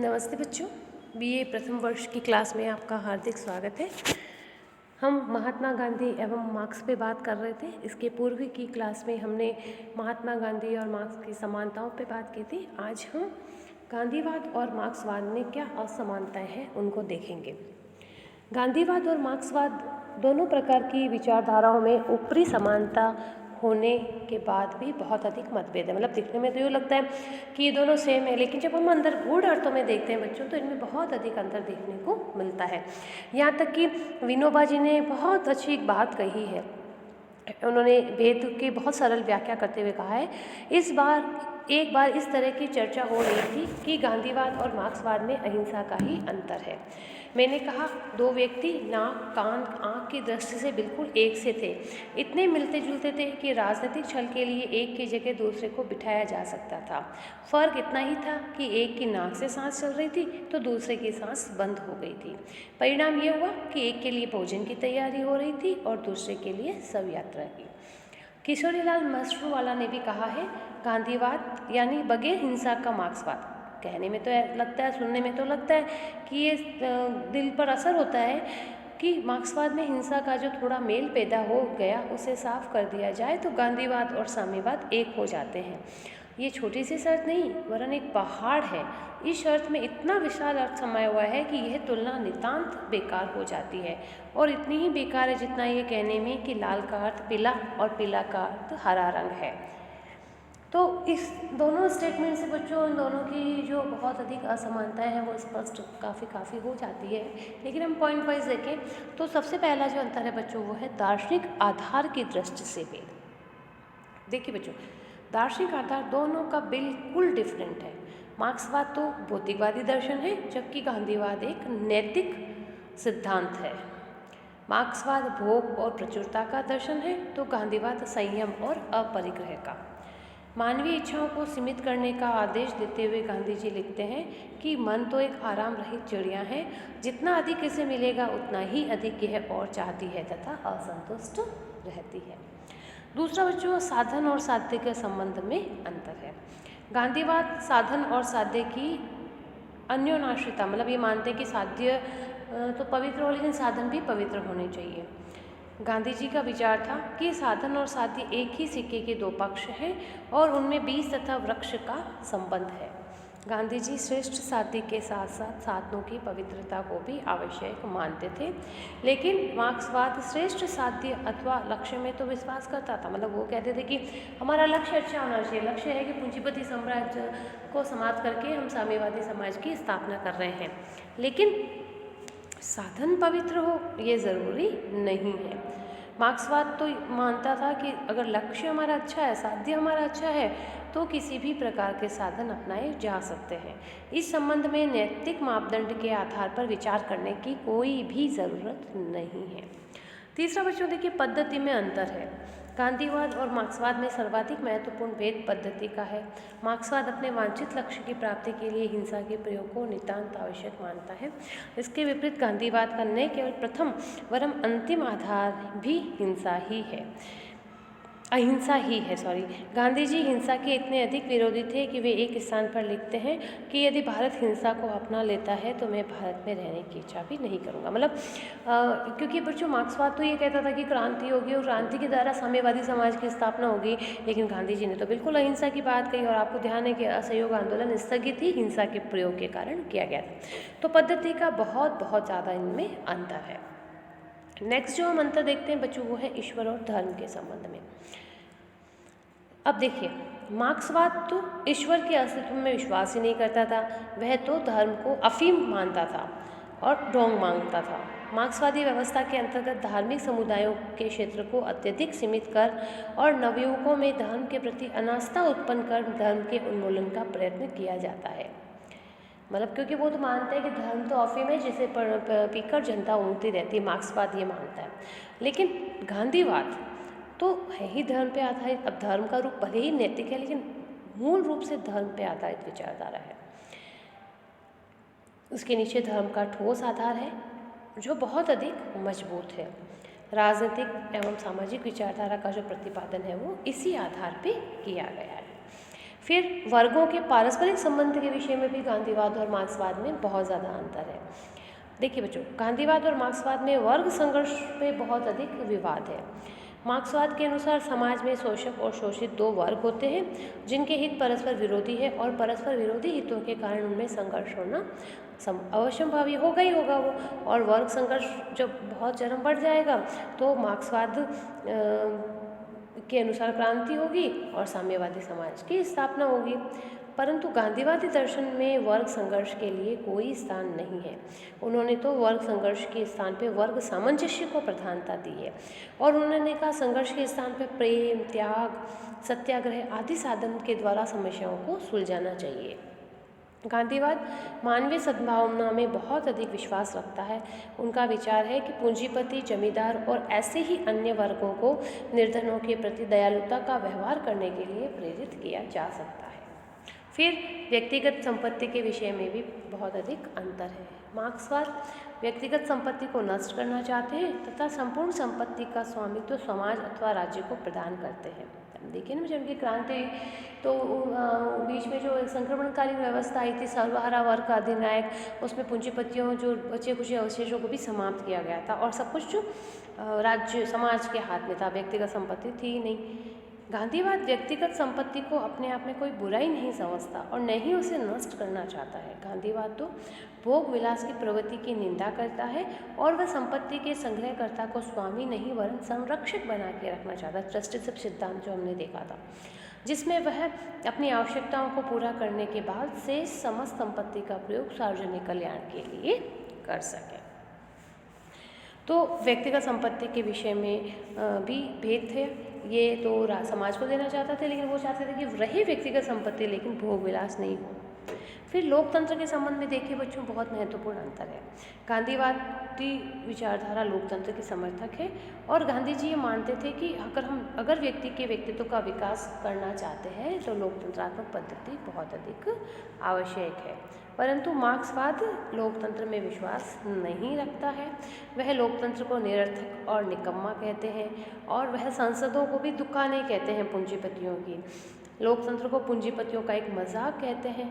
नमस्ते बच्चों, बीए प्रथम वर्ष की क्लास में आपका हार्दिक स्वागत है। हम महात्मा गांधी एवं मार्क्स पे बात कर रहे थे। इसके पूर्व की क्लास में हमने महात्मा गांधी और मार्क्स की समानताओं पे बात की थी। आज हम गांधीवाद और मार्क्सवाद में क्या असमानताएं हैं उनको देखेंगे। गांधीवाद और मार्क्सवाद दोनों प्रकार की विचारधाराओं में ऊपरी समानता होने के बाद भी बहुत अधिक मतभेद है। मतलब दिखने में तो यूँ लगता है कि ये दोनों सेम है, लेकिन जब हम अंदर गूढ़ अर्थों में देखते हैं बच्चों, तो इनमें बहुत अधिक अंतर देखने को मिलता है। यहाँ तक कि विनोबा जी ने बहुत अच्छी एक बात कही है। उन्होंने भेद की बहुत सरल व्याख्या करते हुए कहा है, एक बार इस तरह की चर्चा हो रही थी कि गांधीवाद और मार्क्सवाद में अहिंसा का ही अंतर है। मैंने कहा, दो व्यक्ति नाक, कान, आँख की दृष्टि से बिल्कुल एक से थे, इतने मिलते जुलते थे कि राजनीतिक छल के लिए एक की जगह दूसरे को बिठाया जा सकता था। फ़र्क इतना ही था कि एक की नाक से सांस चल रही थी तो दूसरे की सांस बंद हो गई थी। परिणाम ये हुआ कि एक के लिए भोजन की तैयारी हो रही थी और दूसरे के लिए शव यात्रा की। किशोरीलाल मशरूवाला ने भी कहा है, गांधीवाद यानी बगैर हिंसा का मार्क्सवाद। कहने में तो लगता है, सुनने में तो लगता है कि ये दिल पर असर होता है कि मार्क्सवाद में हिंसा का जो थोड़ा मेल पैदा हो गया उसे साफ कर दिया जाए तो गांधीवाद और साम्यवाद एक हो जाते हैं। ये छोटी सी शर्त नहीं वरन एक पहाड़ है। इस शर्त में इतना विशाल अर्थ समाया हुआ है कि यह तुलना नितांत बेकार हो जाती है, और इतनी ही बेकार है जितना ये कहने में कि लाल का अर्थ पीला और पीला का अर्थ हरा रंग है। तो इस दोनों स्टेटमेंट से बच्चों इन दोनों की जो बहुत अधिक असमानताएं हैं वो स्पष्ट काफ़ी हो जाती है। लेकिन हम पॉइंट वाइज देखें तो सबसे पहला जो अंतर है बच्चों वो है दार्शनिक आधार की दृष्टि से भेद। देखिए बच्चों, दार्शनिक आधार दोनों का बिल्कुल डिफरेंट है। मार्क्सवाद तो भौतिकवादी दर्शन है, जबकि गांधीवाद एक नैतिक सिद्धांत है। मार्क्सवाद भोग और प्रचुरता का दर्शन है तो गांधीवाद संयम और अपरिग्रह का। मानवीय इच्छाओं को सीमित करने का आदेश देते हुए गांधी जी लिखते हैं कि मन तो एक आराम रहित चिड़िया है, जितना अधिक इसे मिलेगा उतना ही अधिक यह और चाहती है तथा असंतुष्ट रहती है। दूसरा बच्चों, साधन और साध्य के संबंध में अंतर है। गांधीवाद साधन और साध्य की अन्योन्याश्रिता, मतलब ये मानते हैं कि साध्य तो पवित्र हो लेकिन साधन भी पवित्र होने चाहिए। गांधी जी का विचार था कि साधन और साध्य एक ही सिक्के के दो पक्ष हैं और उनमें बीज तथा वृक्ष का संबंध है। गांधी जी श्रेष्ठ साध्य के साथ साथ साधनों की पवित्रता को भी आवश्यक मानते थे, लेकिन मार्क्सवाद श्रेष्ठ साध्य अथवा लक्ष्य में तो विश्वास करता था। मतलब वो कहते थे कि हमारा लक्ष्य अच्छा होना चाहिए, लक्ष्य है कि पूंजीपति साम्राज्य को समाप्त करके हम साम्यवादी समाज की स्थापना कर रहे हैं, लेकिन साधन पवित्र हो ये ज़रूरी नहीं है। मार्क्सवाद तो मानता था कि अगर लक्ष्य हमारा अच्छा है, साध्य हमारा अच्छा है, तो किसी भी प्रकार के साधन अपनाए जा सकते हैं। इस संबंध में नैतिक मापदंड के आधार पर विचार करने की कोई भी ज़रूरत नहीं है। तीसरा बच्चों देखिए, पद्धति में अंतर है। गांधीवाद और मार्क्सवाद में सर्वाधिक महत्वपूर्ण भेद पद्धति का है। मार्क्सवाद अपने वांछित लक्ष्य की प्राप्ति के लिए हिंसा के प्रयोग को नितांत आवश्यक मानता है। इसके विपरीत गांधीवाद का न केवल प्रथम वरम अंतिम आधार भी अहिंसा ही है। गांधी जी हिंसा के इतने अधिक विरोधी थे कि वे एक स्थान पर लिखते हैं कि यदि भारत हिंसा को अपना लेता है तो मैं भारत में रहने की इच्छा भी नहीं करूँगा। मतलब क्योंकि बच्चों मार्क्सवाद तो ये कहता था कि क्रांति होगी और क्रांति के द्वारा साम्यवादी समाज की स्थापना होगी, लेकिन गांधी जी ने तो बिल्कुल अहिंसा की बात कही। और आपको ध्यान है कि असहयोग आंदोलन स्थगित ही हिंसा के प्रयोग के कारण किया गया था। तो पद्धति का बहुत ज़्यादा इनमें अंतर है। नेक्स्ट जो हम अंतर देखते हैं बच्चों वो है ईश्वर और धर्म के संबंध में। अब देखिए, मार्क्सवाद तो ईश्वर के अस्तित्व में विश्वास ही नहीं करता था, वह तो धर्म को अफीम मानता था और ढोंग मांगता था। मार्क्सवादी व्यवस्था के अंतर्गत धार्मिक समुदायों के क्षेत्र को अत्यधिक सीमित कर और नवयुवकों में धर्म के प्रति अनास्था उत्पन्न कर धर्म के उन्मूलन का प्रयत्न किया जाता है। मतलब क्योंकि वो तो मानते हैं कि धर्म तो अफीम है जिसे पीकर जनता ऊँगती रहती है, मार्क्सवाद ये मानता है। लेकिन गांधीवाद तो है ही धर्म पे आधारित। अब धर्म का रूप भले ही नैतिक है, लेकिन मूल रूप से धर्म पे आधारित विचारधारा है। उसके नीचे धर्म का ठोस आधार है जो बहुत अधिक मजबूत है। राजनीतिक एवं सामाजिक विचारधारा का जो प्रतिपादन है वो इसी आधार पे किया गया है। फिर वर्गों के पारस्परिक संबंध के विषय में भी गांधीवाद और मार्क्सवाद में बहुत ज़्यादा अंतर है। देखिए बच्चों, गांधीवाद और मार्क्सवाद में वर्ग संघर्ष पे बहुत अधिक विवाद है। मार्क्सवाद के अनुसार समाज में शोषक और शोषित दो वर्ग होते हैं जिनके हित परस्पर विरोधी है और परस्पर विरोधी हितों के कारण उनमें संघर्ष होना अवश्यंभावी होगा ही होगा वो। और वर्ग संघर्ष जब बहुत चरम बढ़ जाएगा तो मार्क्सवाद के अनुसार क्रांति होगी और साम्यवादी समाज की स्थापना होगी। परंतु गांधीवादी दर्शन में वर्ग संघर्ष के लिए कोई स्थान नहीं है। उन्होंने तो वर्ग संघर्ष के स्थान पे वर्ग सामंजस्य को प्रधानता दी है और उन्होंने कहा संघर्ष के स्थान पे प्रेम, त्याग, सत्याग्रह आदि साधन के द्वारा समस्याओं को सुलझाना चाहिए। गांधीवाद मानवीय सद्भावना में बहुत अधिक विश्वास रखता है। उनका विचार है कि पूंजीपति, जमींदार और ऐसे ही अन्य वर्गों को निर्धनों के प्रति दयालुता का व्यवहार करने के लिए प्रेरित किया जा सकता है। फिर व्यक्तिगत संपत्ति के विषय में भी बहुत अधिक अंतर है। मार्क्सवाद व्यक्तिगत संपत्ति को नष्ट करना चाहते हैं तथा संपूर्ण संपत्ति का स्वामित्व समाज अथवा राज्य को प्रदान करते हैं। देखिए ना, जब की क्रांति तो बीच में जो संक्रमणकालीन व्यवस्था आई थी, सर्वहारा वर्ग का अधिनायक, उसमें पूंजीपतियों जो बचे कुछ अवशेषों को भी समाप्त किया गया था और सब कुछ जो राज्य समाज के हाथ में था, व्यक्तिगत संपत्ति थी नहीं। गांधीवाद व्यक्तिगत संपत्ति को अपने आप में कोई बुराई नहीं समझता और न ही उसे नष्ट करना चाहता है। गांधीवाद तो भोग विलास की प्रवृत्ति की निंदा करता है और वह संपत्ति के संग्रहकर्ता को स्वामी नहीं वरन संरक्षक बना के रखना चाहता है। ट्रस्टीशिप सिद्धांत जो हमने देखा था, जिसमें वह अपनी आवश्यकताओं को पूरा करने के बाद से समस्त संपत्ति का प्रयोग सार्वजनिक कल्याण के लिए कर सके। तो व्यक्तिगत संपत्ति के विषय में भी भेद थे। ये तो समाज को देना चाहते थे, लेकिन वो चाहते थे कि रहे व्यक्तिगत संपत्ति लेकिन भोग विलास नहीं हो। फिर लोकतंत्र के संबंध में देखिए बच्चों, बहुत महत्वपूर्ण अंतर है। गांधीवादी विचारधारा लोकतंत्र के समर्थक है और गांधी जी ये मानते थे कि अगर व्यक्ति के व्यक्तित्व का विकास करना चाहते हैं तो लोकतंत्रात्मक पद्धति बहुत अधिक आवश्यक है। परंतु मार्क्सवाद लोकतंत्र में विश्वास नहीं रखता है। वह लोकतंत्र को निरर्थक और निकम्मा कहते हैं और वह संसदों को भी दुकानें कहते हैं पूंजीपतियों की। लोकतंत्र को पूंजीपतियों का एक मजाक कहते हैं।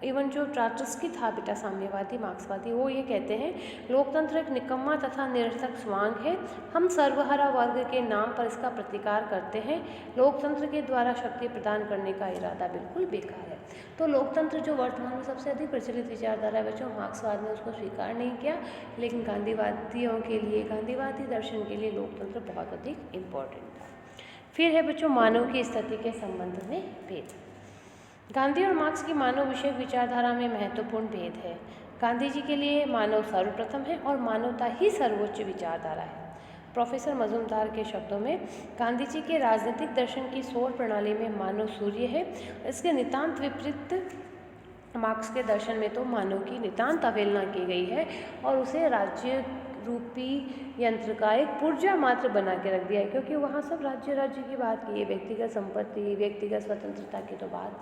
इवन जो ट्राटस्की था बेटा, साम्यवादी मार्क्सवादी, वो ये कहते हैं लोकतंत्र एक निकम्मा तथा निरर्थक स्वांग है। हम सर्वहारा वर्ग के नाम पर इसका प्रतिकार करते हैं। लोकतंत्र के द्वारा शक्ति प्रदान करने का इरादा बिल्कुल बेकार है। तो लोकतंत्र जो वर्तमान में सबसे अधिक प्रचलित विचारधारा है बच्चों, मार्क्सवाद ने उसको स्वीकार नहीं किया, लेकिन गांधीवादियों के लिए, गांधीवादी दर्शन के लिए लोकतंत्र बहुत अधिक इम्पोर्टेंट था। फिर है बच्चों मानव की स्थिति के संबंध में भेद। गांधी और मार्क्स की मानव विषयक विचारधारा में महत्वपूर्ण भेद है। गांधी जी के लिए मानव सर्वप्रथम है और मानवता ही सर्वोच्च विचारधारा है। प्रोफेसर मजूमदार के शब्दों में गांधी जी के राजनीतिक दर्शन की सौर प्रणाली में मानव सूर्य है। इसके नितांत विपरीत मार्क्स के दर्शन में तो मानव की नितांत अवहेलना की गई है और उसे राज्य रूपी यंत्र का एक पुर्जा मात्र बना के रख दिया है, क्योंकि वहाँ सब राज्य की बात की है, व्यक्तिगत संपत्ति, व्यक्तिगत स्वतंत्रता की तो बात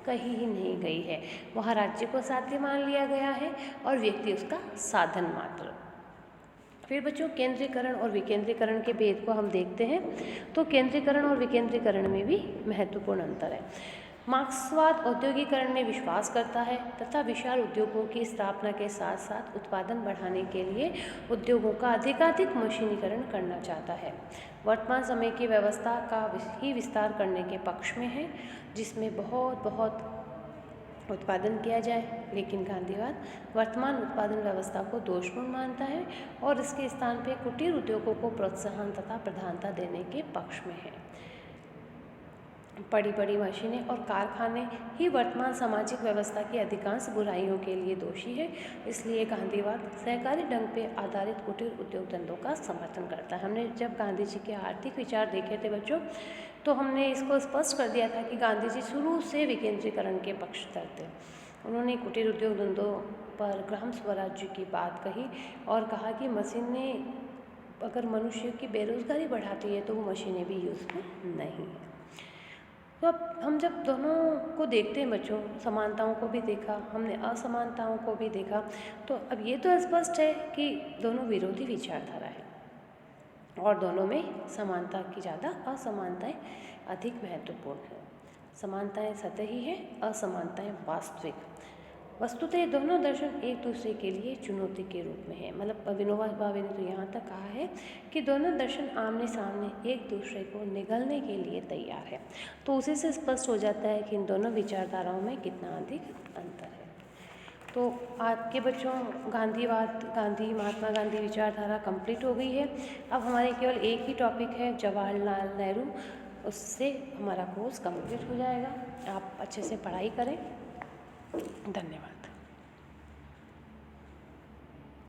कही ही नहीं गई है। वहाँ राज्य को साध्य मान लिया गया है और व्यक्ति उसका साधन मात्र। फिर बच्चों केंद्रीकरण और विकेंद्रीकरण के भेद को हम देखते हैं। तो केंद्रीकरण और विकेंद्रीकरण में भी महत्वपूर्ण अंतर है। मार्क्सवाद औद्योगिकरण में विश्वास करता है तथा विशाल उद्योगों की स्थापना के साथ साथ उत्पादन बढ़ाने के लिए उद्योगों का अधिकाधिक मशीनीकरण करना चाहता है। वर्तमान समय की व्यवस्था का ही विस्तार करने के पक्ष में है, जिसमें बहुत उत्पादन किया जाए, लेकिन गांधीवाद वर्तमान उत्पादन व्यवस्था को दोषपूर्ण मानता है और इसके स्थान पर कुटीर उद्योगों को प्रोत्साहन तथा प्रधानता देने के पक्ष में है। बड़ी मशीनें और कारखाने ही वर्तमान सामाजिक व्यवस्था की अधिकांश बुराइयों के लिए दोषी है। इसलिए गांधीवाद सहकारी ढंग पे आधारित कुटीर उद्योग धंधों का समर्थन करता है। हमने जब गांधी जी के आर्थिक विचार देखे थे बच्चों, तो हमने इसको स्पष्ट कर दिया था कि गांधी जी शुरू से विकेंद्रीकरण के पक्षधर थे। उन्होंने कुटीर उद्योग धंधों पर ग्राम स्वराज्य की बात कही और कहा कि मशीनें अगर मनुष्य की बेरोजगारी बढ़ाती है तो वो मशीनें भी यूज़फुल नहीं है। तो अब हम जब दोनों को देखते हैं बच्चों, समानताओं को भी देखा हमने, असमानताओं को भी देखा, तो अब ये तो स्पष्ट है कि दोनों विरोधी विचारधारा है और दोनों में समानता की ज़्यादा, असमानताएं अधिक महत्वपूर्ण है। समानताएं सतही हैं, असमानताएं वास्तविक। वस्तुतः दोनों दर्शन एक दूसरे के लिए चुनौती के रूप में है। मतलब विनोबा भावे ने तो यहाँ तक कहा है कि दोनों दर्शन आमने सामने एक दूसरे को निगलने के लिए तैयार है। तो उसी से स्पष्ट हो जाता है कि इन दोनों विचारधाराओं में कितना अधिक अंतर है। तो आपके बच्चों गांधी महात्मा गांधी विचारधारा कंप्लीट हो गई है। अब हमारे केवल एक ही टॉपिक है जवाहरलाल नेहरू, उससे हमारा कोर्स कंप्लीट हो जाएगा। आप अच्छे से पढ़ाई करें। धन्यवाद।